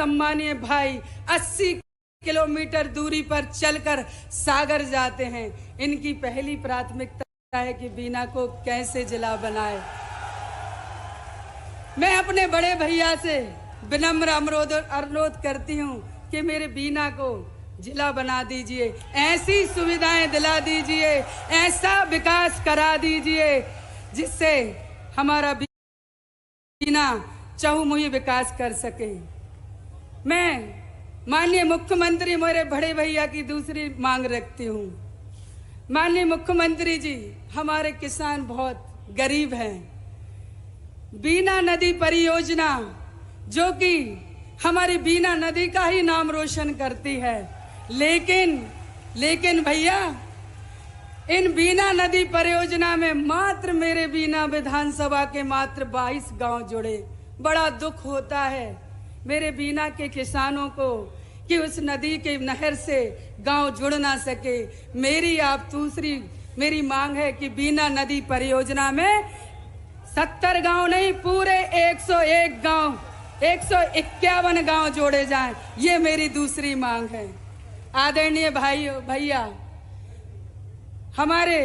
सम्मानीय भाई 80 किलोमीटर दूरी पर चलकर सागर जाते हैं। इनकी पहली प्राथमिकता है कि बीना को कैसे जिला बनाए। मैं अपने बड़े भैया से विनम्र अनुरोध करती हूँ कि मेरे बीना को जिला बना दीजिए, ऐसी सुविधाएं दिला दीजिए, ऐसा विकास करा दीजिए जिससे हमारा बीना चहुमुखी विकास कर सके। मैं माननीय मुख्यमंत्री मेरे बड़े भैया की दूसरी मांग रखती हूँ। माननीय मुख्यमंत्री जी, हमारे किसान बहुत गरीब हैं। बीना नदी परियोजना जो कि हमारी बीना नदी का ही नाम रोशन करती है, लेकिन भैया इन बीना नदी परियोजना में मात्र मेरे बीना विधानसभा के मात्र 22 गांव जुड़े। बड़ा दुख होता है मेरे बीना के किसानों को कि उस नदी के नहर से गांव जुड़ ना सके। मेरी मांग है कि बीना नदी परियोजना में 70 गांव नहीं, पूरे 101 गांव, 151 गांव जोड़े जाएं। ये मेरी दूसरी मांग है। आदरणीय भैया, हमारे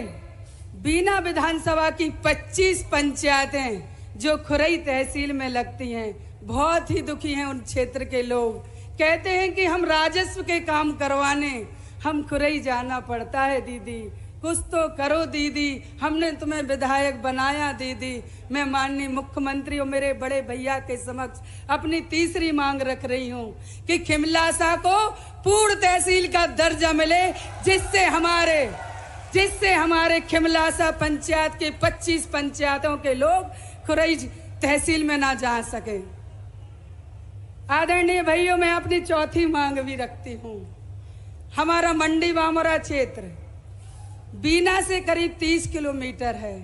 बीना विधानसभा की 25 पंचायतें जो खुरई तहसील में लगती हैं, बहुत ही दुखी हैं उन क्षेत्र के लोग। कहते हैं कि हम राजस्व के काम करवाने हम खुरई जाना पड़ता है। दीदी कुछ तो करो दीदी, हमने तुम्हें विधायक बनाया दीदी। मैं माननीय मुख्यमंत्री और मेरे बड़े भैया के समक्ष अपनी तीसरी मांग रख रही हूँ कि खिमलासा को पूर्ण तहसील का दर्जा मिले, जिससे हमारे खिमलासा पंचायत के 25 पंचायतों के लोग खुरई तहसील में ना जा सके। आदरणीय भाइयों, मैं अपनी चौथी मांग भी रखती हूँ। हमारा मंडी बामरा क्षेत्र बीना से करीब 30 किलोमीटर है।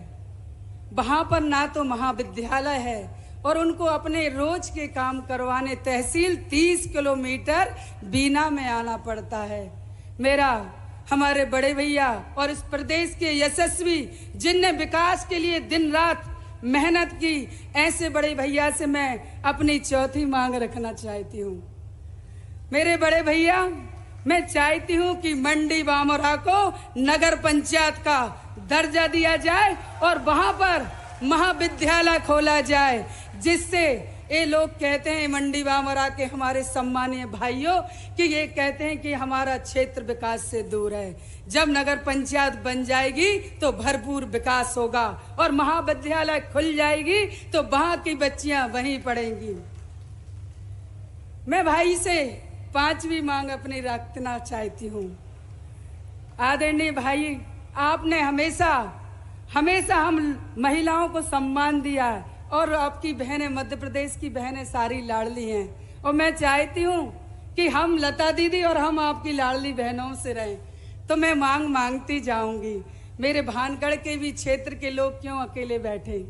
वहां पर ना तो महाविद्यालय है और उनको अपने रोज के काम करवाने तहसील 30 किलोमीटर बीना में आना पड़ता है। हमारे बड़े भैया और इस प्रदेश के यशस्वी जिनने विकास के लिए दिन रात मेहनत की, ऐसे बड़े भैया से मैं अपनी चौथी मांग रखना चाहती हूँ। मेरे बड़े भैया, मैं चाहती हूँ कि मंडी बामरा को नगर पंचायत का दर्जा दिया जाए और वहां पर महाविद्यालय खोला जाए, जिससे ये लोग कहते हैं मंडी बामरा के हमारे सम्मानीय भाइयों कि ये कहते हैं कि हमारा क्षेत्र विकास से दूर है। जब नगर पंचायत बन जाएगी तो भरपूर विकास होगा और महाविद्यालय खुल जाएगी तो वहां की बच्चियां वहीं पढ़ेंगी। मैं भाई से 5वीं मांग अपनी रखना चाहती हूँ। आदरणीय भाई, आपने हमेशा हम महिलाओं को सम्मान दिया है और आपकी बहनें, मध्य प्रदेश की बहनें सारी लाडली हैं और मैं चाहती हूँ कि हम लता दीदी और हम आपकी लाडली बहनों से रहें। तो मैं मांगती जाऊंगी। मेरे भानगढ़ के भी क्षेत्र के लोग क्यों अकेले बैठे?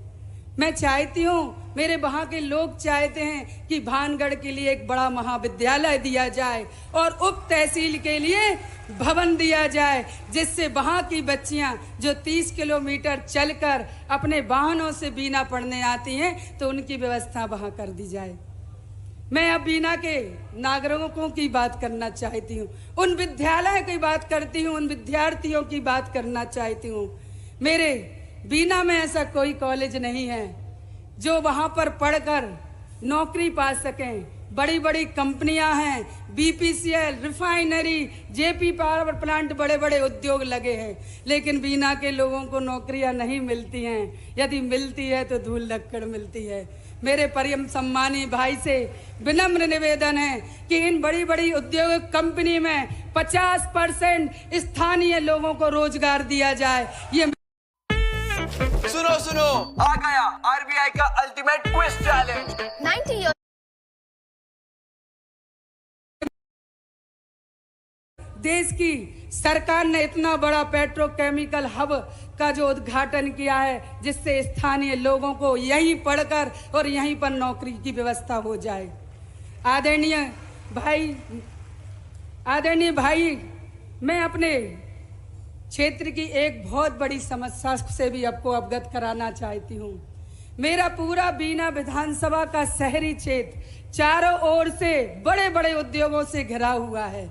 मैं चाहती हूँ, मेरे वहाँ के लोग चाहते हैं कि भानगढ़ के लिए एक बड़ा महाविद्यालय दिया जाए और उप तहसील के लिए भवन दिया जाए, जिससे वहाँ की बच्चियाँ जो 30 किलोमीटर चलकर अपने वाहनों से बीना पढ़ने आती हैं तो उनकी व्यवस्था वहाँ कर दी जाए। मैं अब बीना के नागरिकों की बात करना चाहती हूँ, उन विद्यालय की बात करती हूँ, उन विद्यार्थियों की बात करना चाहती हूँ। मेरे बीना में ऐसा कोई कॉलेज नहीं है जो वहां पर पढ़कर नौकरी पा सकें। बड़ी बड़ी कंपनियां हैं, BPCL, refinery, JP power plant, बड़े बड़े उद्योग लगे हैं, लेकिन बीना के लोगों को नौकरियां नहीं मिलती हैं। यदि मिलती है तो धूल लक्कड़ मिलती है। मेरे परम सम्मानी भाई से विनम्र निवेदन है कि इन बड़ी बड़ी उद्योग कंपनी में 50% स्थानीय लोगों को रोजगार दिया जाए। ये सुनो, आ गया आरबीआई का अल्टीमेट क्विज चैलेंज। 90 years देश की सरकार ने इतना बड़ा पेट्रोकेमिकल हब का जो उद्घाटन किया है, जिससे स्थानीय लोगों को यहीं पढ़कर और यहीं पर नौकरी की व्यवस्था हो जाए। आदरणीय भाई, मैं अपने क्षेत्र की एक बहुत बड़ी समस्या से भी आपको अवगत कराना चाहती हूँ। मेरा पूरा बीना विधानसभा का शहरी क्षेत्र चारों ओर से बड़े बड़े उद्योगों से घिरा हुआ है।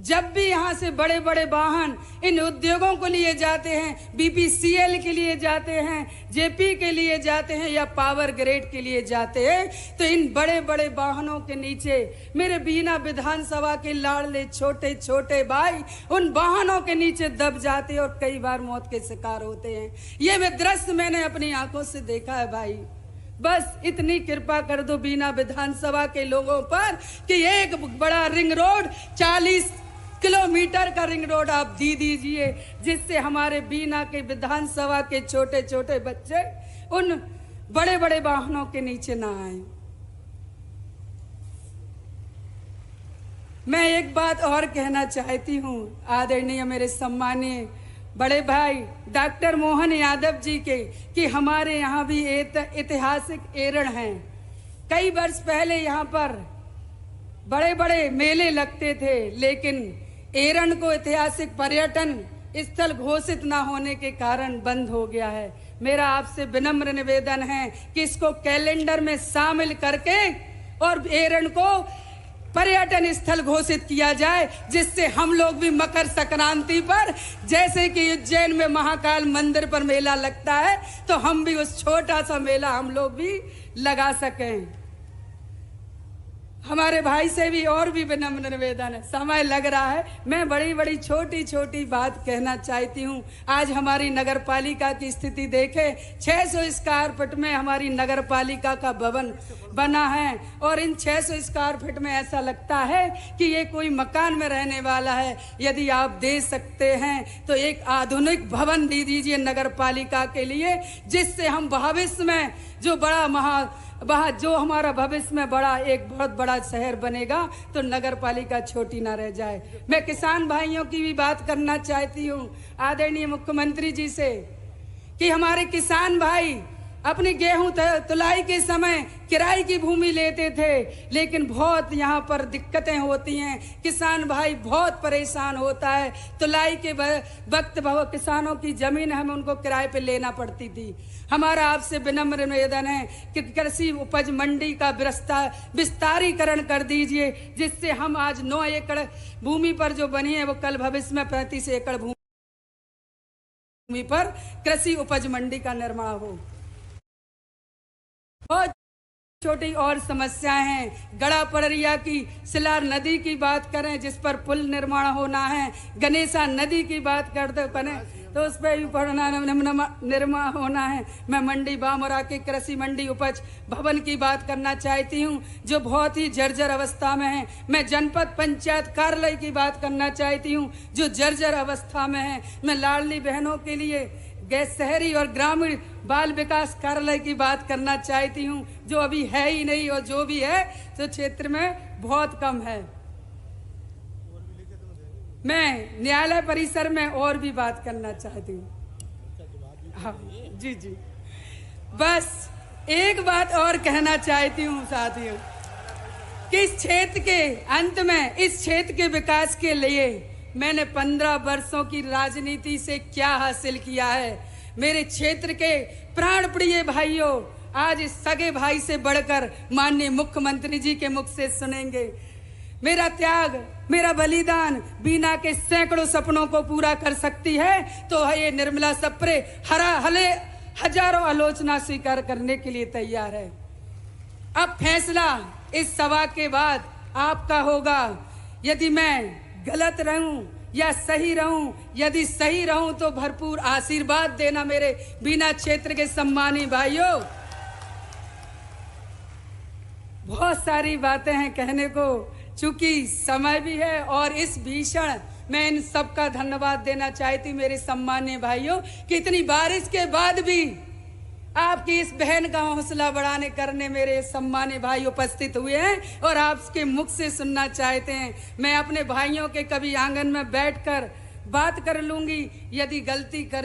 जब भी यहाँ से बड़े बड़े वाहन इन उद्योगों को लिए जाते हैं, बीपीसीएल के लिए जाते हैं, जेपी के लिए जाते हैं या पावर ग्रिड के लिए जाते हैं, तो इन बड़े बड़े वाहनों के नीचे मेरे बीना विधानसभा के लाडले छोटे छोटे भाई उन वाहनों के नीचे दब जाते और कई बार मौत के शिकार होते हैं। ये मैं दृश्य मैंने अपनी आंखों से देखा है भाई। बस इतनी कृपा कर दो बीना विधानसभा के लोगों पर कि एक बड़ा रिंग रोड 40 किलोमीटर का रिंग रोड आप दी दीजिए, जिससे हमारे बीना के विधानसभा के छोटे छोटे बच्चे उन बड़े बड़े वाहनों के नीचे ना आए। मैं एक बात और कहना चाहती हूँ आदरणीय मेरे सम्मानीय बड़े भाई डॉक्टर मोहन यादव जी के, कि हमारे यहाँ भी ऐतिहासिक एरण हैं। कई वर्ष पहले यहाँ पर बड़े बड़े मेले लगते थे, लेकिन एरण को ऐतिहासिक पर्यटन स्थल घोषित ना होने के कारण बंद हो गया है। मेरा आपसे विनम्र निवेदन है कि इसको कैलेंडर में शामिल करके और एरण को पर्यटन स्थल घोषित किया जाए, जिससे हम लोग भी मकर संक्रांति पर, जैसे कि उज्जैन में महाकाल मंदिर पर मेला लगता है, तो हम भी उस छोटा सा मेला हम लोग भी लगा सकें। हमारे भाई से भी और भी विनम्र निवेदन है, समय लग रहा है, मैं बड़ी बड़ी छोटी छोटी बात कहना चाहती हूँ। आज हमारी नगर पालिका की स्थिति देखे, 600 स्क्वायर फीट में हमारी नगर पालिका का भवन बना है और इन 600 स्क्वायर फीट में ऐसा लगता है कि ये कोई मकान में रहने वाला है। यदि आप दे सकते हैं तो एक आधुनिक भवन दे दीजिए नगर पालिका के लिए, जिससे हम भविष्य में जो हमारा भविष्य में बड़ा एक बहुत बड़ा शहर बनेगा, तो नगर पालिका छोटी ना रह जाए। मैं किसान भाइयों की भी बात करना चाहती हूँ आदरणीय मुख्यमंत्री जी से, कि हमारे किसान भाई अपनी गेहूं तुलाई के समय किराए की भूमि लेते थे, लेकिन बहुत यहाँ पर दिक्कतें होती हैं, किसान भाई बहुत परेशान होता है। तुलाई के वक्त किसानों की जमीन हमें उनको किराए पे लेना पड़ती थी। हमारा आपसे विनम्र निवेदन है कि कृषि उपज मंडी का विस्तारीकरण कर दीजिए, जिससे हम आज 9 एकड़ भूमि पर जो बनी है वो कल भविष्य में 35 एकड़ भूमि पर कृषि उपज मंडी का निर्माण हो। बहुत छोटी और समस्याएं हैं। गड़ा पड़रिया की सिलार नदी की बात करें, जिस पर पुल निर्माण होना है, गणेशा नदी की बात करते बने तो उस पर भी निर्माण होना है। मैं मंडी बामरा के कृषि मंडी उपज भवन की बात करना चाहती हूँ, जो बहुत ही जर्जर अवस्था में है। मैं जनपद पंचायत कार्यालय की बात करना चाहती हूँ, जो जर्जर अवस्था में है। मैं लाडली बहनों के लिए गैस शहरी और ग्रामीण बाल विकास कार्यालय की बात करना चाहती हूँ, जो अभी है ही नहीं, और जो भी है तो क्षेत्र में बहुत कम है। मैं न्यायालय परिसर में और भी बात करना चाहती हूँ। हाँ जी जी, बस एक बात और कहना चाहती हूँ साथियों, कि इस क्षेत्र के अंत में, इस क्षेत्र के विकास के लिए मैंने 15 वर्षों की राजनीति से क्या हासिल किया है। मेरे क्षेत्र के प्राण प्रिय भाइयों, आज इस सगे भाई से बढ़कर माननीय मुख्यमंत्री जी के मुख से सुनेंगे। मेरा त्याग, मेरा बलिदान बीना के सैकड़ों सपनों को पूरा कर सकती है, तो ये निर्मला सप्रे हजारों आलोचना स्वीकार करने के लिए तैयार है। अब फैसला इस सभा के बाद आपका होगा। यदि मैं गलत रहूं या सही रहूं, यदि सही रहूं तो भरपूर आशीर्वाद देना मेरे बीना क्षेत्र के सम्मानी भाइयों। बहुत सारी बातें हैं कहने को, चूंकि समय भी है, और इस भीषण मैं इन सबका धन्यवाद देना चाहती मेरे सम्मानीय भाइयों, कि इतनी बारिश के बाद भी आपकी इस बहन का हौसला बढ़ाने करने मेरे सम्मानीय भाई उपस्थित हुए हैं और आपके मुख से सुनना चाहते हैं। मैं अपने भाइयों के कभी आंगन में बैठकर बात कर लूंगी। यदि गलती कर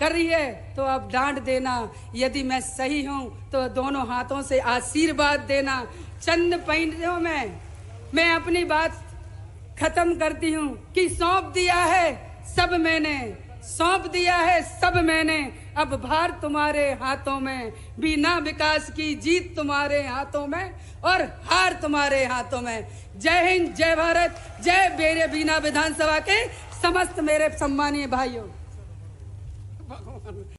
रही है तो आप डांट देना, यदि मैं सही हूं तो दोनों हाथों से आशीर्वाद देना। चंद पॉइंटों में मैं अपनी बात खत्म करती हूं कि सौंप दिया है सब मैंने, सौंप दिया है सब मैंने, अब भार तुम्हारे हाथों में, बिना विकास की जीत तुम्हारे हाथों में और हार तुम्हारे हाथों में। जय हिंद, जय भारत, जय मेरे बीना विधानसभा के समस्त मेरे सम्मानीय भाइयों।